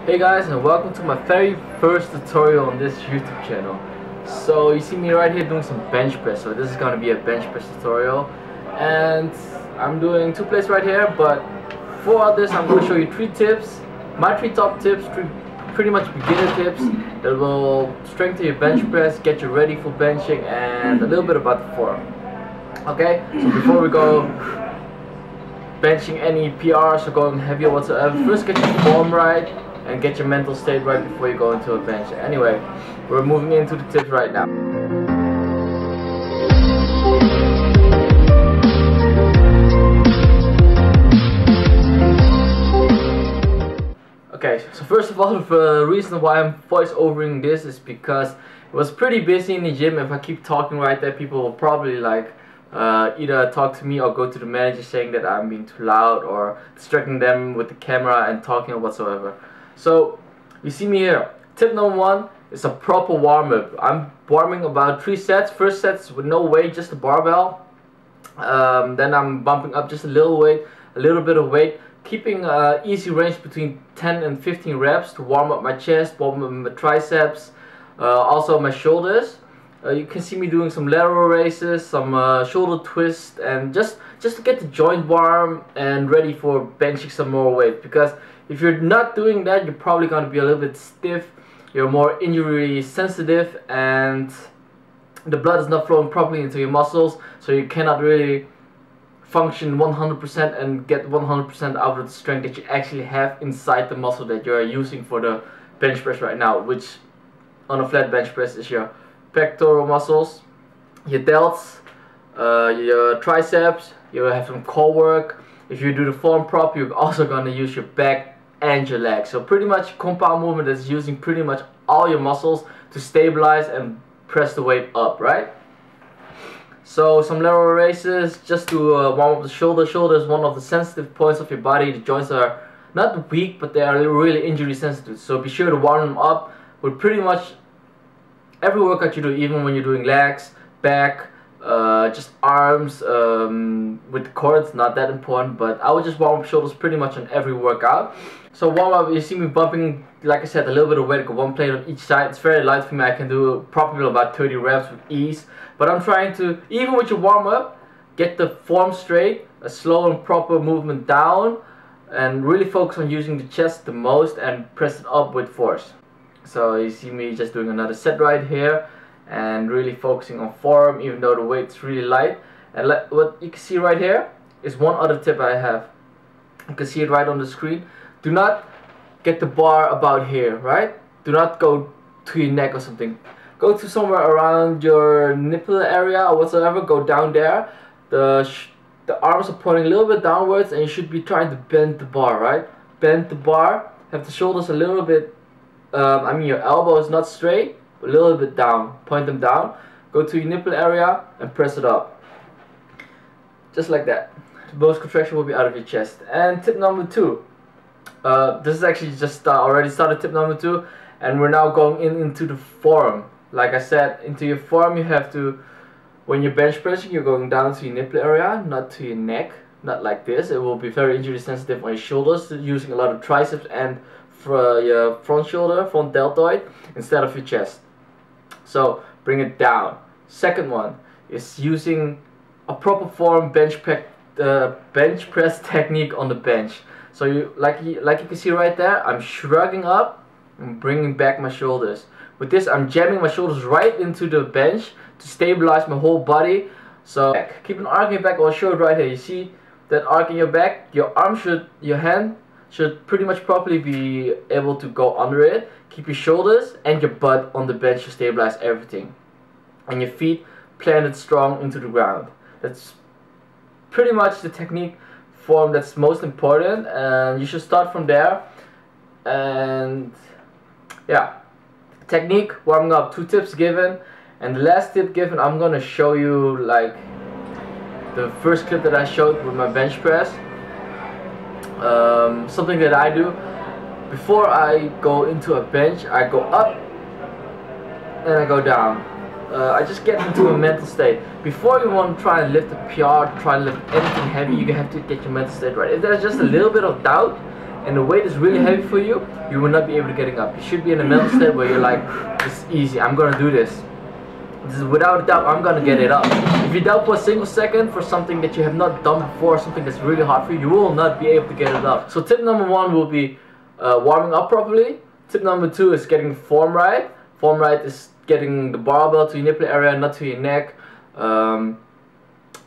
Hey guys, and welcome to my very first tutorial on this YouTube channel. So you see me right here doing some bench press. So this is going to be a bench press tutorial, and I'm doing two plates right here, but for this I'm going to show you three tips, my three top tips, three pretty much beginner tips that will strengthen your bench press, get you ready for benching, and a little bit about the form. Okay, so before we go benching any PRs or going heavy or whatsoever, first get your form right and get your mental state right before you go into a bench. Anyway, we're moving into the tips right now. Okay, so first of all, the reason why I'm voice overing this is because it was pretty busy in the gym. If I keep talking right there, people will probably like either talk to me or go to the manager saying that I'm being too loud or distracting them with the camera and talking or whatsoever. So you see me here. Tip number one is a proper warm-up. I'm warming about 3 sets. First sets with no weight, just a barbell. Then I'm bumping up just a little bit of weight, keeping easy range between 10 and 15 reps to warm up my chest, warm up my triceps, also my shoulders. You can see me doing some lateral raises, some shoulder twists, and just to get the joint warm and ready for benching some more weight. Because if you're not doing that, you're probably going to be a little bit stiff, you're more injury sensitive, and the blood is not flowing properly into your muscles, so you cannot really function 100% and get 100% out of the strength that you actually have inside the muscle that you are using for the bench press right now, which on a flat bench press is your pectoral muscles, your delts, your triceps. You have some core work. If you do the form prop, you're also going to use your back and your legs. So pretty much compound movement is using pretty much all your muscles to stabilize and press the weight up, right? So some lateral raises just to warm up the shoulder. Shoulder is one of the sensitive points of your body. The joints are not weak, but they are really injury sensitive. So be sure to warm them up with pretty much every workout you do, even when you're doing legs, back, just arms, with the core it's not that important, but I would just warm up shoulders pretty much on every workout. So warm up, you see me bumping, like I said, a little bit of weight, one plate on each side. It's very light for me. I can do probably about 30 reps with ease, but I'm trying to, even with your warm up, get the form straight, a slow and proper movement down, and really focus on using the chest the most and press it up with force. So you see me just doing another set right here and really focusing on form even though the weight's really light. And what you can see right here is one other tip I have. You can see it right on the screen. Do not get the bar about here, right? Do not go to your neck or something. Go to somewhere around your nipple area or whatsoever. Go down there. The arms are pointing a little bit downwards and you should be trying to bend the bar, right? Bend the bar. Have the shoulders a little bit, your elbow is not straight, a little bit down. Point them down. Go to your nipple area and press it up. Just like that. The most contraction will be out of your chest. And tip number 2. This is actually just already started tip number 2, and we're now going into the form. Like I said, into your form you have to, when you're bench pressing, you're going down to your nipple area, not to your neck, not like this. It will be very injury sensitive on your shoulders, using a lot of triceps and for your front shoulder, front deltoid, instead of your chest. So bring it down. Second one is using a proper form bench press technique on the bench. So you like you can see right there, I'm shrugging up and bringing back my shoulders. With this, I'm jamming my shoulders right into the bench to stabilize my whole body. So keep an arc in your back. I'll show it right here. You see that arc in your back? Your hand should pretty much properly be able to go under it. Keep your shoulders and your butt on the bench to stabilize everything. And your feet planted strong into the ground. That's pretty much the technique form that's most important, and you should start from there. And yeah, technique, warming up, 2 tips given, and the last tip given, I'm gonna show you like the first clip that I showed with my bench press. Something that I do before I go into a bench, I go up and I go down. I just get into a mental state. Before you want to try and lift a PR, try and lift anything heavy, you have to get your mental state right. If there's just a little bit of doubt, and the weight is really heavy for you, you will not be able to getting up. You should be in a mental state where you're like, this is easy, I'm gonna do this. This is without a doubt, I'm gonna get it up. If you doubt for a single second for something that you have not done before, something that's really hard for you, you will not be able to get it up. So tip number 1 will be warming up properly. Tip number 2 is getting form right. Form right is getting the barbell to your nipple area, not to your neck.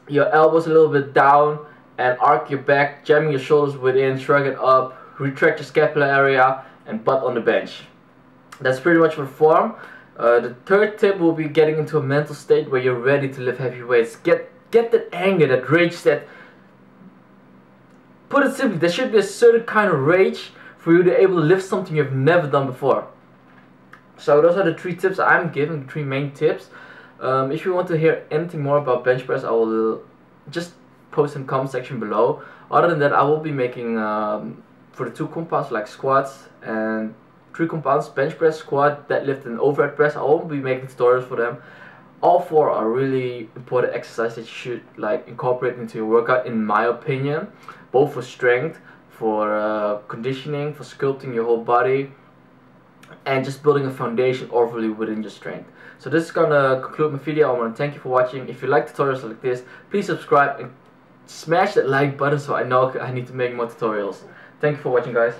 Your elbows a little bit down, and arc your back, jamming your shoulders within, shrug it up, retract your scapular area, and butt on the bench. That's pretty much for form. The third tip will be getting into a mental state where you're ready to lift heavy weights. Get that anger, that rage, that... Put it simply, there should be a certain kind of rage for you to be able to lift something you've never done before. So those are the 3 tips I'm giving, the 3 main tips. If you want to hear anything more about bench press, I will just post in the comment section below. Other than that, I will be making for the 2 compounds like squats and 3 compounds, bench press, squat, deadlift and overhead press. I won't be making tutorials for them. All 4 are really important exercises that you should like incorporate into your workout, in my opinion. Both for strength, for conditioning, for sculpting your whole body, and just building a foundation overly within your strength. So this is gonna conclude my video. I want to thank you for watching. If you like tutorials like this, please subscribe and smash that like button so I know I need to make more tutorials. Thank you for watching, guys.